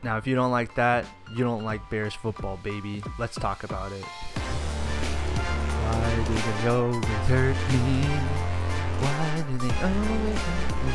Now, if you don't like that, you don't like Bears football, baby. Let's talk about it. Why do they always hurt me? Why do they always hurt me?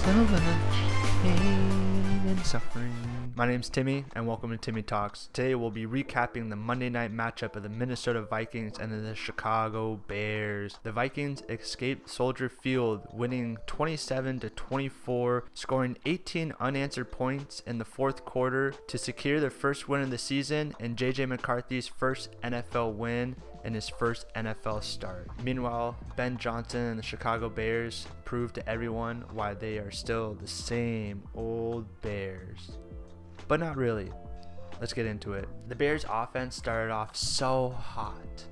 So much pain and suffering. My name's Timmy, and welcome to Timmy Talks. Today we'll be recapping the Monday night matchup of the Minnesota Vikings and the Chicago Bears. The Vikings escaped Soldier Field, winning 27-24, scoring 18 unanswered points in the fourth quarter to secure their first win of the season and J.J. McCarthy's first NFL win in his first NFL start. Meanwhile, Ben Johnson and the Chicago Bears proved to everyone why they are still the same old Bears. But not really. Let's get into it. The Bears offense started off so hot.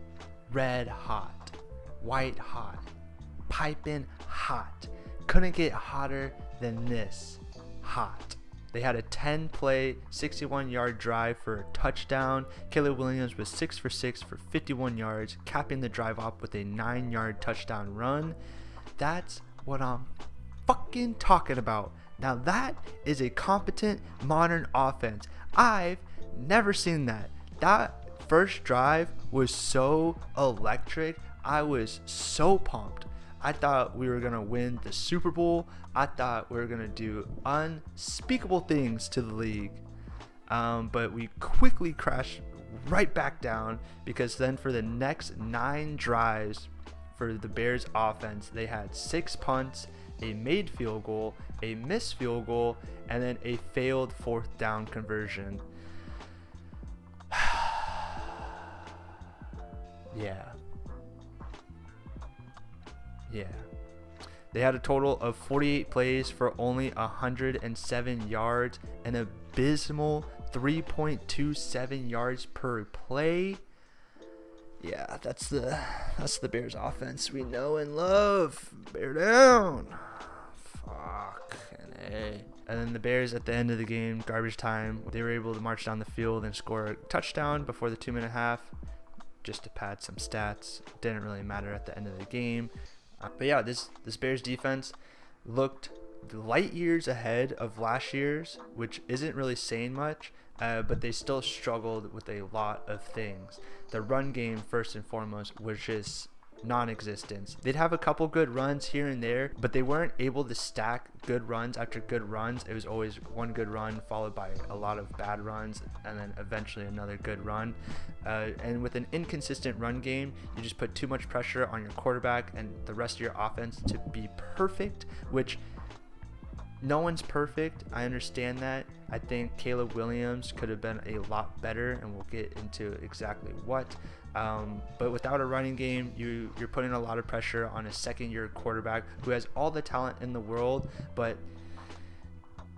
Red hot. White hot. Piping hot. Couldn't get hotter than this hot. They had a 10-play, 61-yard drive for a touchdown. Caleb Williams was 6 for 6 for 51 yards, capping the drive off with a 9-yard touchdown run. That's what I'm fucking talking about. Now that is a competent modern offense. I've never seen that. That first drive was so electric. I was so pumped. I thought we were going to win the Super Bowl. I thought we were going to do unspeakable things to the league. But we quickly crashed right back down because then for the next 9 drives for the Bears offense, they had 6 punts, a made field goal, a missed field goal, and then a failed 4th down conversion. Yeah. They had a total of 48 plays for only 107 yards, an abysmal 3.27 yards per play. Yeah, that's the Bears offense we know and love. Bear down. Fucking A. And then the Bears at the end of the game, garbage time, they were able to march down the field and score a touchdown before the 2-minute half, just to pad some stats. Didn't really matter at the end of the game. But yeah, this Bears defense looked light years ahead of last year's, which isn't really saying much, but they still struggled with a lot of things. The run game, first and foremost, was just non-existent. They'd have a couple good runs here and there, but they weren't able to stack good runs after good runs. It was always one good run followed by a lot of bad runs and then eventually another good run. And with an inconsistent run game, you just put too much pressure on your quarterback and the rest of your offense to be perfect, which no one's perfect. I understand that. I think Caleb Williams could have been a lot better, and we'll get into exactly what. But without a running game, you're putting a lot of pressure on a second-year quarterback who has all the talent in the world, but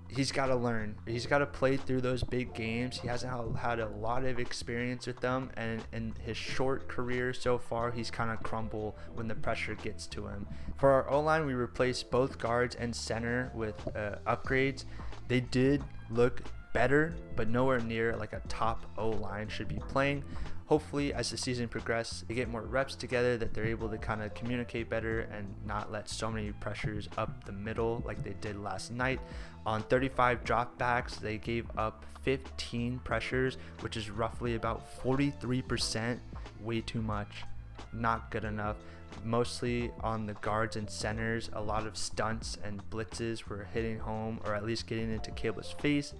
he's got to learn. He's got to play through those big games. He hasn't had a lot of experience with them, and in his short career so far, he's kind of crumbled when the pressure gets to him. For our O-line, we replaced both guards and center with upgrades. They did look better, but nowhere near like a top O-line should be playing. Hopefully, as the season progresses, they get more reps together, that they're able to kind of communicate better and not let so many pressures up the middle like they did last night. On 35 dropbacks, they gave up 15 pressures, which is roughly about 43%. Way too much. Not good enough. Mostly on the guards and centers, a lot of stunts and blitzes were hitting home, or at least getting into Caleb's face,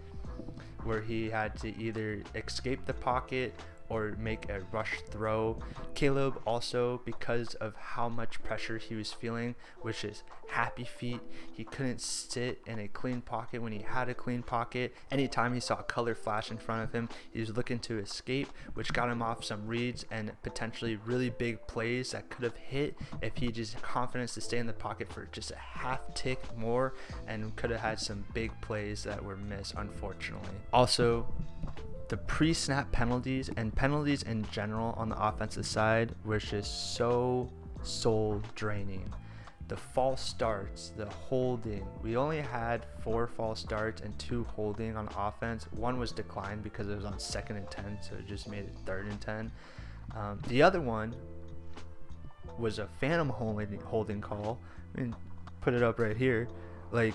where he had to either escape the pocket or make a rush throw. Caleb also, because of how much pressure he was feeling, which is happy feet, he couldn't sit in a clean pocket when he had a clean pocket. Anytime he saw color flash in front of him, he was looking to escape, which got him off some reads and potentially really big plays that could have hit if he just had confidence to stay in the pocket for just a half tick more, and could have had some big plays that were missed, unfortunately. Also, the pre-snap penalties and penalties in general on the offensive side were just so soul draining. The false starts, the holding. We only had 4 false starts and 2 holding on offense. One was declined because it was on 2nd and 10, so it just made it 3rd and 10. The other one was a phantom holding call. I mean, put it up right here. Like,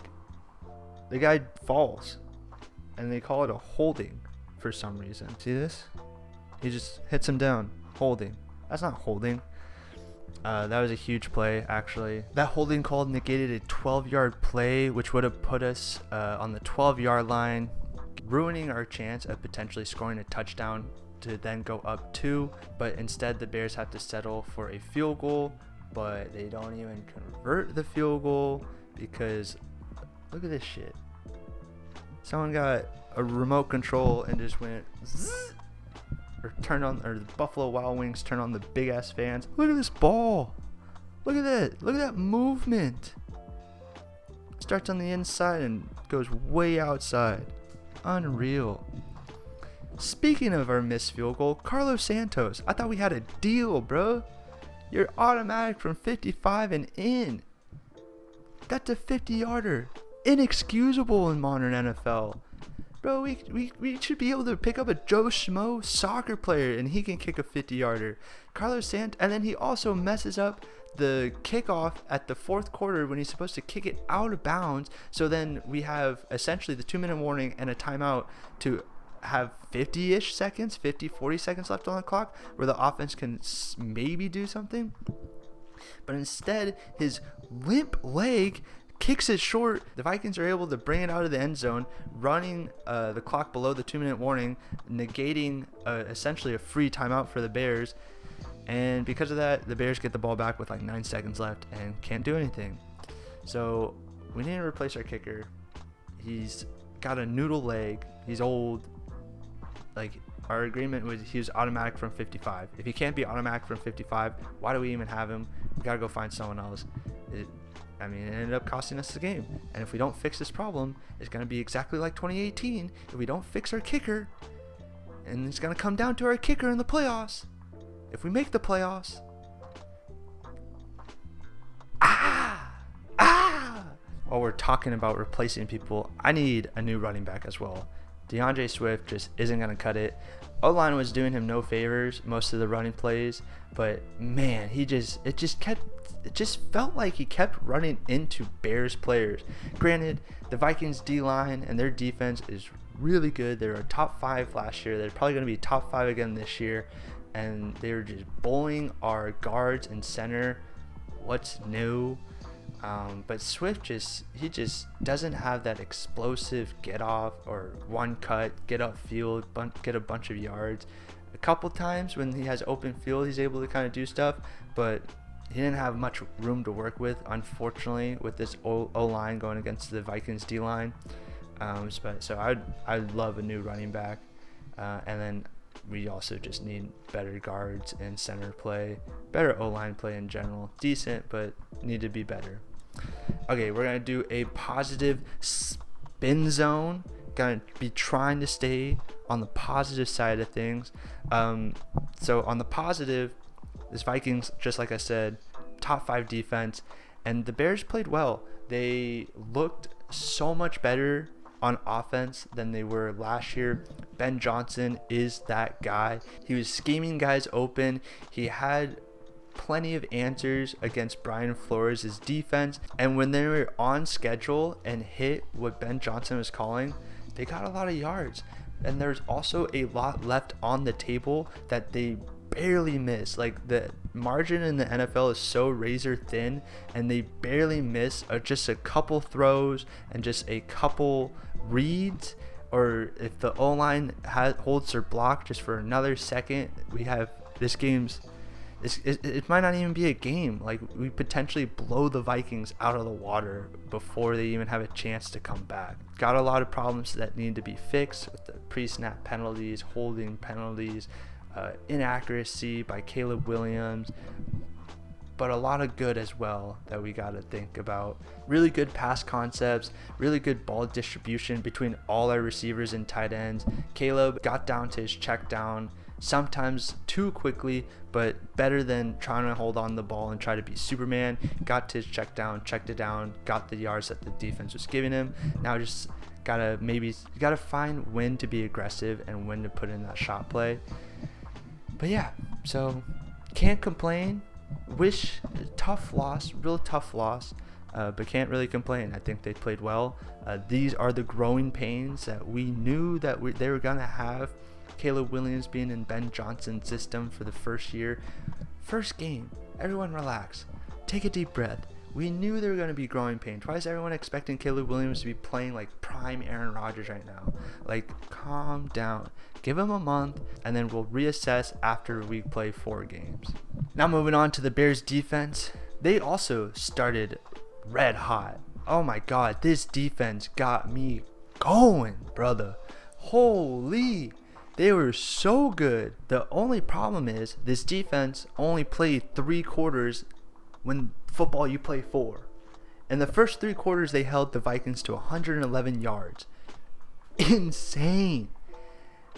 the guy falls. and they call it a holding for some reason. See this? He just hits him down. Holding. That's not holding. That was a huge play, actually. That holding call negated a 12-yard play, which would have put us on the 12-yard line, ruining our chance of potentially scoring a touchdown to then go up 2. But instead, the Bears have to settle for a field goal, but they don't even convert the field goal because look at this shit. Someone got a remote control and just went zzz, or the Buffalo Wild Wings turn on the big ass fans. Look at this ball. Look at that. Look at that movement. Starts on the inside and goes way outside. Unreal. Speaking of our missed field goal, Carlos Santos. I thought we had a deal, bro. You're automatic from 55 and in. That's a 50-yarder. Inexcusable in modern NFL. Bro, we should be able to pick up a Joe Schmo soccer player and he can kick a 50-yarder. Carlos Santos, and then he also messes up the kickoff at the fourth quarter when he's supposed to kick it out of bounds. So then we have essentially the 2-minute warning and a timeout to have 50-ish seconds, 40 seconds left on the clock where the offense can maybe do something. But instead, his limp leg kicks it short. The Vikings are able to bring it out of the end zone, running the clock below the 2-minute warning, negating essentially a free timeout for the Bears. And because of that, the Bears get the ball back with like 9 seconds left and can't do anything. So we need to replace our kicker. He's got a noodle leg. He's old. Like, our agreement was he was automatic from 55. If he can't be automatic from 55, why do we even have him? We got to go find someone else. It ended up costing us the game. And if we don't fix this problem, it's going to be exactly like 2018. If we don't fix our kicker, and it's going to come down to our kicker in the playoffs. If we make the playoffs, while we're talking about replacing people, I need a new running back as well. DeAndre Swift just isn't going to cut it. O-line was doing him no favors most of the running plays, but man, it just felt like he kept running into Bears players. Granted, the Vikings D-line and their defense is really good. They were top 5 last year. They're probably going to be top 5 again this year, and they were just bullying our guards and center. What's new? But Swift just doesn't have that explosive get off or one cut, get upfield, get a bunch of yards. A couple times when he has open field, he's able to kind of do stuff, but he didn't have much room to work with, unfortunately, with this O-line going against the Vikings D-line. So I'd love a new running back. And then we also just need better guards and center play, better O-line play in general. Decent, but need to be better. Okay, we're going to do a positive spin zone. Going to be trying to stay on the positive side of things. So on the positive, this Vikings, just like I said, top 5 defense, and the Bears played well. They looked so much better on offense than they were last year. Ben Johnson is that guy. He was scheming guys open. He had plenty of answers against Brian Flores' defense, and when they were on schedule and hit what Ben Johnson was calling, they got a lot of yards. And there's also a lot left on the table that they barely miss. Like, the margin in the NFL is so razor thin, and they barely miss just a couple throws and just a couple reads, or if the O-line holds their block just for another second, we have this game's it might not even be a game. Like, we potentially blow the Vikings out of the water before they even have a chance to come back. Got a lot of problems that need to be fixed with the pre-snap penalties, holding penalties, inaccuracy by Caleb Williams, but a lot of good as well that we got to think about. Really good pass concepts, really good ball distribution between all our receivers and tight ends. Caleb got down to his check down, sometimes too quickly, but better than trying to hold on the ball and try to be Superman. Got to his check down, checked it down, got the yards that the defense was giving him. Now just gotta find when to be aggressive and when to put in that shot play. But yeah, so can't complain. Real tough loss. but can't really complain. I think they played well. These are the growing pains that we knew that they were going to have. Caleb Williams being in Ben Johnson's system for the first year. First game, everyone relax. Take a deep breath. We knew there were going to be growing pains. Why is everyone expecting Caleb Williams to be playing like prime Aaron Rodgers right now? Like, calm down. Give him a month, and then we'll reassess after we play 4 games. Now moving on to the Bears defense. They also started red hot. Oh my God, this defense got me going, brother. Holy, they were so good. The only problem is this defense only played 3 quarters when football you play 4. In the first 3 quarters, they held the Vikings to 111 yards. Insane.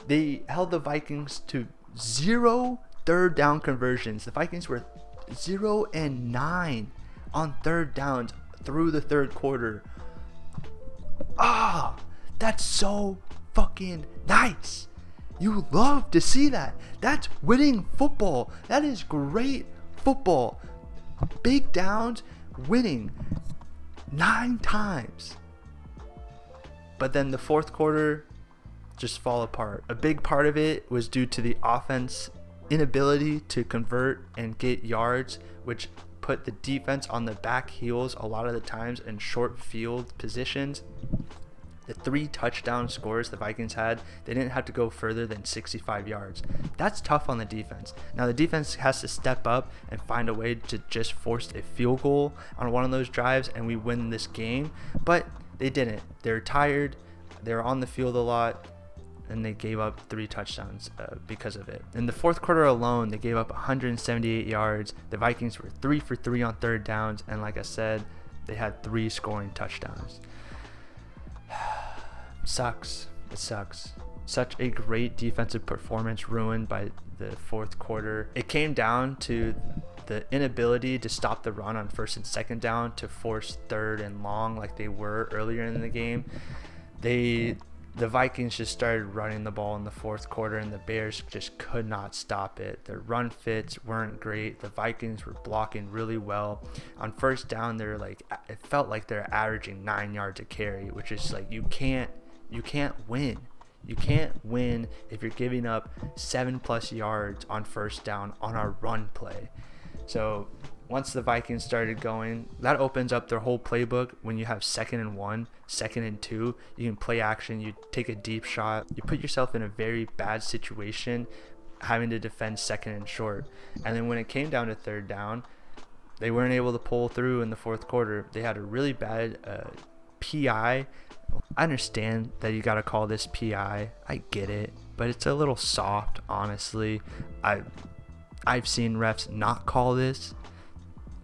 They held the Vikings to 0 third down conversions. The Vikings were 0 and 9 on third downs through the third quarter. That's so fucking nice. You love to see that. That's winning football. That is great football. Big downs, winning 9 times. But then the fourth quarter just fall apart. A big part of it was due to the offense inability to convert and get yards, which put the defense on the back heels a lot of the times in short field positions. The 3 touchdown scores the Vikings had, they didn't have to go further than 65 yards. That's tough on the defense. Now the defense has to step up and find a way to just force a field goal on one of those drives and we win this game, but they didn't. They're tired, they're on the field a lot, and they gave up 3 touchdowns because of it. In the fourth quarter alone, they gave up 178 yards. The Vikings were 3 for 3 on third downs, and like I said, they had 3 scoring touchdowns. Sucks. It sucks. Such a great defensive performance ruined by the fourth quarter. It came down to the inability to stop the run on first and second down to force third and long like they were earlier in the game. The Vikings just started running the ball in the fourth quarter and the Bears just could not stop it. Their run fits weren't great. The Vikings were blocking really well. On first down, it felt like they're averaging 9 yards a carry, which is like you can't win. You can't win if you're giving up 7+ yards on first down on a run play. So once the Vikings started going, that opens up their whole playbook. When you have 2nd and 1, 2nd and 2, you can play action, you take a deep shot, you put yourself in a very bad situation having to defend 2nd and short. And then when it came down to third down, they weren't able to pull through in the fourth quarter. They had a really bad PI. I understand that you got to call this PI. I get it, but it's a little soft, honestly. I've seen refs not call this.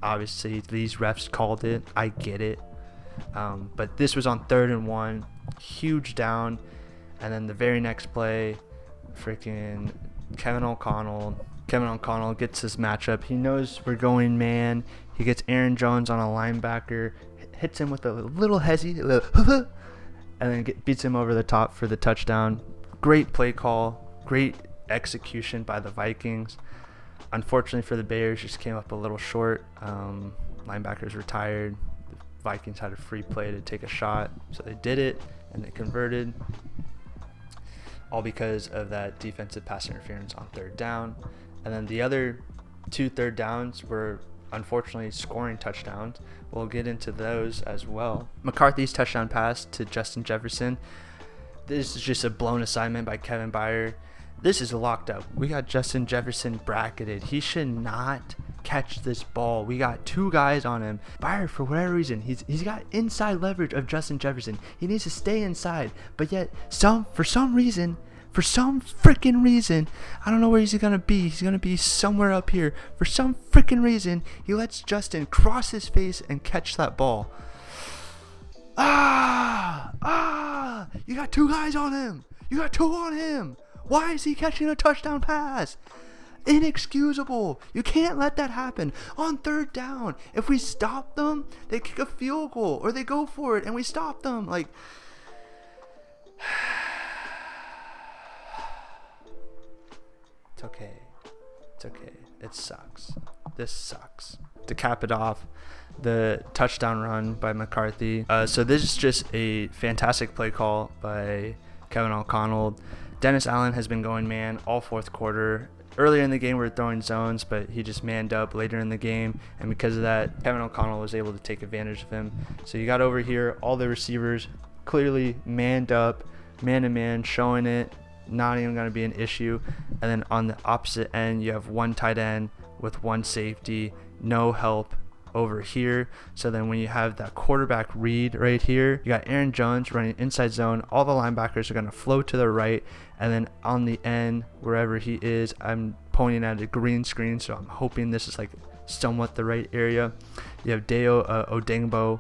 Obviously, these refs called it. I get it. But this was on 3rd and 1. Huge down. And then the very next play, freaking Kevin O'Connell gets his matchup. He knows we're going man. He gets Aaron Jones on a linebacker. Hits him with a little hezzy. And then beats him over the top for the touchdown. Great play call. Great execution by the Vikings. Unfortunately for the Bears, just came up a little short. Linebackers were tired. The Vikings had a free play to take a shot, so they did it, and they converted. All because of that defensive pass interference on third down. And then the other 2 third downs were unfortunately scoring touchdowns. We'll get into those as well. McCarthy's touchdown pass to Justin Jefferson. This is just a blown assignment by Kevin Byard. This is locked up. We got Justin Jefferson bracketed. He should not catch this ball. We got 2 guys on him. Byard, for whatever reason, he's got inside leverage of Justin Jefferson. He needs to stay inside. But yet, for some freaking reason, I don't know where he's going to be. He's going to be somewhere up here. For some freaking reason, he lets Justin cross his face and catch that ball. You got 2 guys on him. You got 2 on him. Why is he catching a touchdown pass? Inexcusable. You can't let that happen. On third down, if we stop them, they kick a field goal or they go for it and we stop them. Like, it's okay. It sucks. this sucks. To cap it off, the touchdown run by McCarthy. So this is just a fantastic play call by Kevin O'Connell. Dennis Allen has been going man all fourth quarter. Earlier in the game, we were throwing zones, but he just manned up later in the game. And because of that, Kevin O'Connell was able to take advantage of him. So you got over here, all the receivers clearly manned up, man-to-man, showing it. Not even going to be an issue. And then on the opposite end, you have one tight end with one safety, no help over here. So then when you have that quarterback read right here, you got Aaron Jones running inside zone. All the linebackers are going to flow to the right, and then on the end, wherever he is, I'm pointing at a green screen, so I'm hoping this is like somewhat the right area. You have Deo Odengbo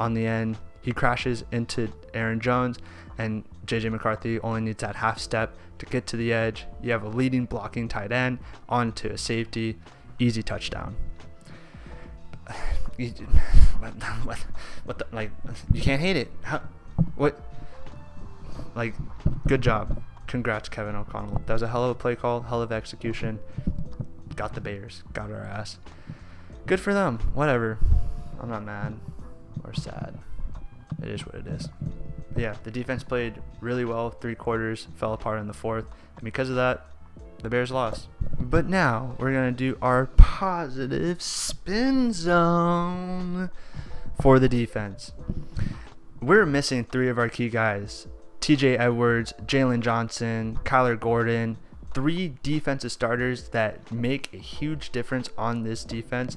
on the end. He crashes into Aaron Jones, and JJ McCarthy only needs that half step to get to the edge. You have a leading blocking tight end onto a safety. Easy touchdown. What the, like, you can't hate it. Good job. Congrats, Kevin O'Connell. That was a hell of a play call, hell of execution. Got the Bears, got our ass. Good for them. Whatever. I'm not mad or sad. It is what it is. But yeah, the defense played really well. 3 quarters, fell apart in the fourth, and because of that, the Bears lost. But now we're going to do our positive spin zone for the defense. We're missing 3 of our key guys. TJ Edwards, Jalen Johnson, Kyler Gordon. 3 defensive starters that make a huge difference on this defense.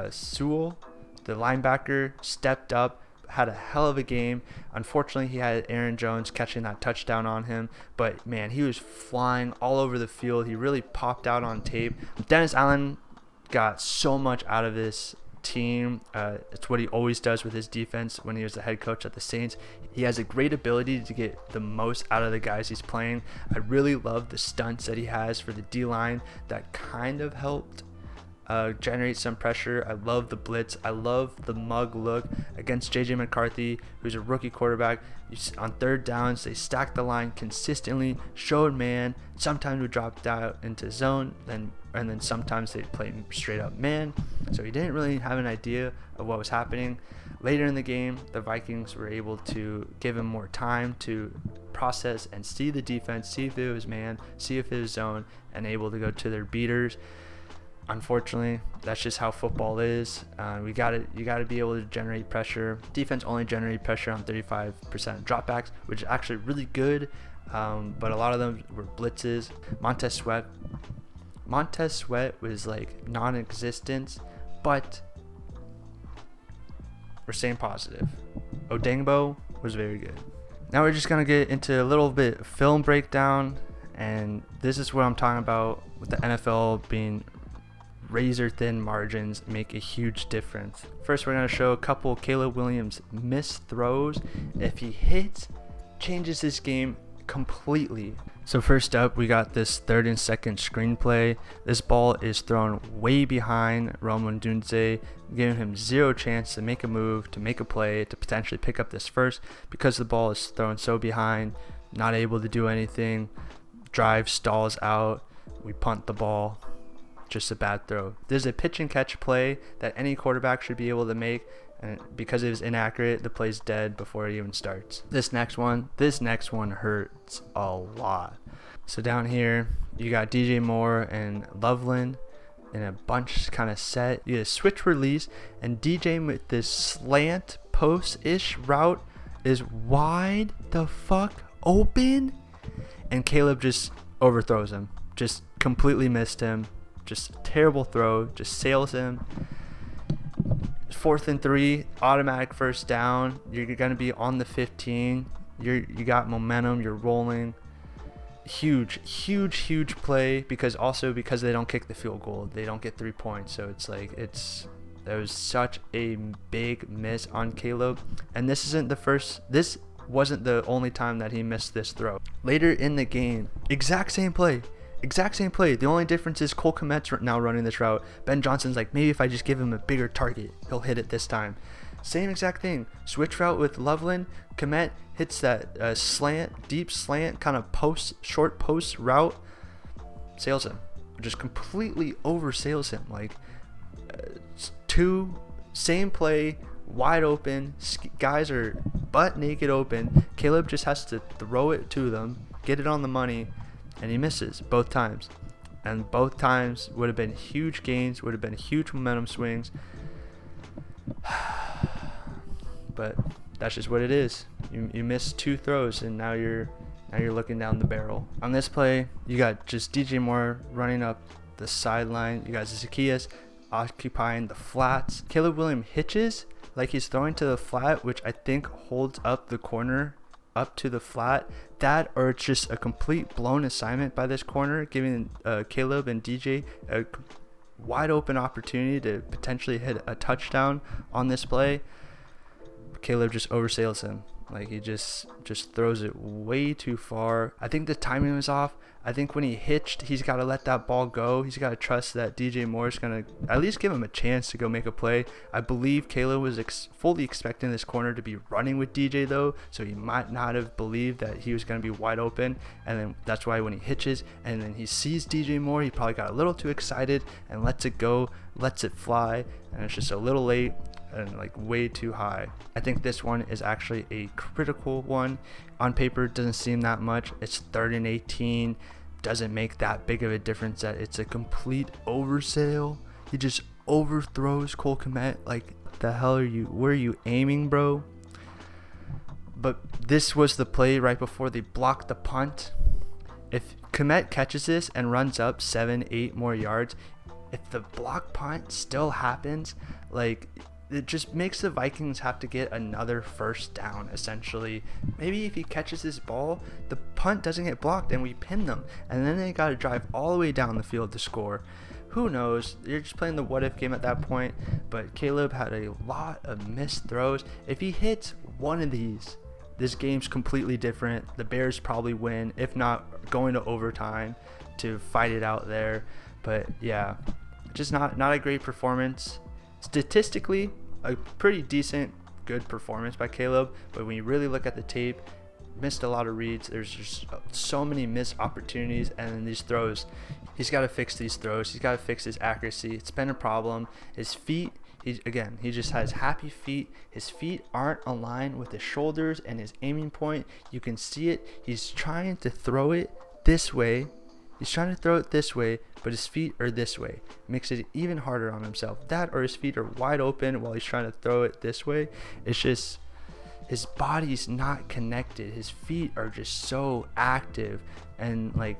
Sewell, the linebacker, stepped up, had a hell of a game. Unfortunately, he had Aaron Jones catching that touchdown on him, but man, he was flying all over the field. He really popped out on tape. Dennis Allen got so much out of this team. It's what he always does with his defense when he was the head coach at the Saints. He has a great ability to get the most out of the guys he's playing. I really love the stunts that he has for the D-line that kind of helped generate some pressure. I love the blitz. I love the mug look against JJ McCarthy, who's a rookie quarterback. On third downs, they stacked the line consistently, showed man. Sometimes we dropped out into zone, and then sometimes they played straight up man. So he didn't really have an idea of what was happening. Later in the game, the Vikings were able to give him more time to process and see the defense, see if it was man, see if it was zone, and able to go to their beaters. Unfortunately, that's just how football is. You got to be able to generate pressure. Defense only generated pressure on 35% of dropbacks, which is actually really good, but a lot of them were blitzes. Montez Sweat was like non-existent, but we're staying positive. Odengbo was very good. Now we're just going to get into a little bit of film breakdown, and this is what I'm talking about with the NFL being razor thin margins make a huge difference. First, we're going to show a couple Caleb Williams missed throws. If he hits, changes this game completely. So first up, we got this 3rd and 2nd screenplay. This ball is thrown way behind Roman Dunze, giving him 0 chance to make a move, to make a play, to potentially pick up this first, because the ball is thrown so behind, not able to do anything. Drive stalls out. We punt the ball. Just a bad throw. There's a pitch and catch play that any quarterback should be able to make, and because it was inaccurate, the play's dead before it even starts. This next one hurts a lot. So down here, you got DJ Moore and Loveland in a bunch kind of set. You get a switch release, and DJ with this slant post-ish route is wide the fuck open, and Caleb just overthrows him. Just completely missed him. Just a terrible throw, just sails him. 4th and 3, automatic first down. You're going to be on the 15. You got momentum, you're rolling. Huge play, because they don't kick the field goal, they don't get 3 points. So it's like there was such a big miss on Caleb, and this wasn't the only time that he missed this throw. Later in the game, exact same play. The only difference is Cole Kmet's now running this route. Ben Johnson's like, maybe if I just give him a bigger target, he'll hit it this time. Same exact thing. Switch route with Loveland. Kmet hits that deep slant, kind of short post route. Sails him. Just completely oversails him. Like, Two, same play, wide open. Guys are butt naked open. Caleb just has to throw it to them, get it on the money, and he misses both times. And both times would have been huge gains, would have been huge momentum swings. But that's just what it is. You missed 2 throws, and now you're looking down the barrel. On this play, you got just DJ Moore running up the sideline. You got Zacchaeus occupying the flats. Caleb Williams hitches like he's throwing to the flat, which I think holds up the corner up to the flat. That, or it's just a complete blown assignment by this corner, giving Caleb and DJ a wide open opportunity to potentially hit a touchdown on this play. Caleb just oversails him. Like, he just throws it way too far. I think the timing was off. I think when he hitched, he's got to let that ball go. He's got to trust that DJ Moore is going to at least give him a chance to go make a play. I believe Caleb was fully expecting this corner to be running with DJ, though, so he might not have believed that he was going to be wide open. And then that's why when he hitches and then he sees DJ Moore, he probably got a little too excited and lets it go, lets it fly, and it's just a little late and like way too high. I think this one is actually a critical one. On paper, it doesn't seem that much. It's 3rd and 18. Doesn't make that big of a difference that it's a complete oversale. He just overthrows Cole Kmet. Like, the hell where are you aiming, bro? But this was the play right before they blocked the punt. If Kmet catches this and runs up 7-8 more yards, if the block punt still happens, like, it just makes the Vikings have to get another first down, essentially. Maybe if he catches this ball, the punt doesn't get blocked and we pin them, and then they got to drive all the way down the field to score. Who knows? You're just playing the what-if game at that point, but Caleb had a lot of missed throws. If he hits one of these, this game's completely different. The Bears probably win, if not going to overtime to fight it out there. But yeah, just not a great performance. Statistically, a pretty decent, good performance by Caleb, but when you really look at the tape, missed a lot of reads. There's just so many missed opportunities, and then these throws, he's got to fix these throws. He's got to fix his accuracy. It's been a problem. His feet, he just has happy feet. His feet aren't aligned with his shoulders and his aiming point. You can see it. He's trying to throw it this way. He's trying to throw it this way, but his feet are this way. Makes it even harder on himself. That, or his feet are wide open while he's trying to throw it this way. It's just, his body's not connected. His feet are just so active, and like,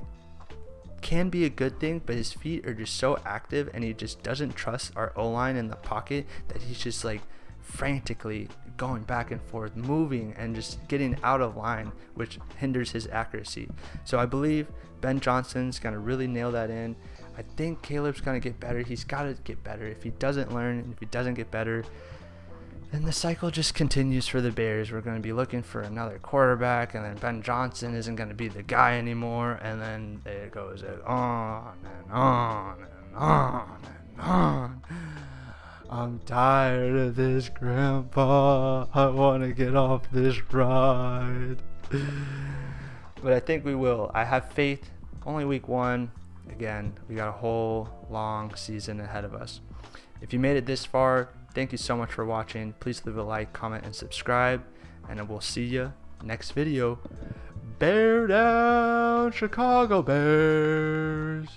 can be a good thing, but his feet are just so active, and he just doesn't trust our O-line in the pocket, that he's just like frantically going back and forth, moving and just getting out of line, which hinders his accuracy. So I believe Ben Johnson's going to really nail that in. I think Caleb's going to get better. He's got to get better. If he doesn't learn, and if he doesn't get better, then the cycle just continues for the Bears. We're going to be looking for another quarterback, and then Ben Johnson isn't going to be the guy anymore, and then it goes on and on and on and on. I'm tired of this, Grandpa. I want to get off this ride. But I think we will. I have faith. Only week 1. Again, we got a whole long season ahead of us. If you made it this far, thank you so much for watching. Please leave a like, comment, and subscribe. And we'll see you next video. Bear down, Chicago Bears.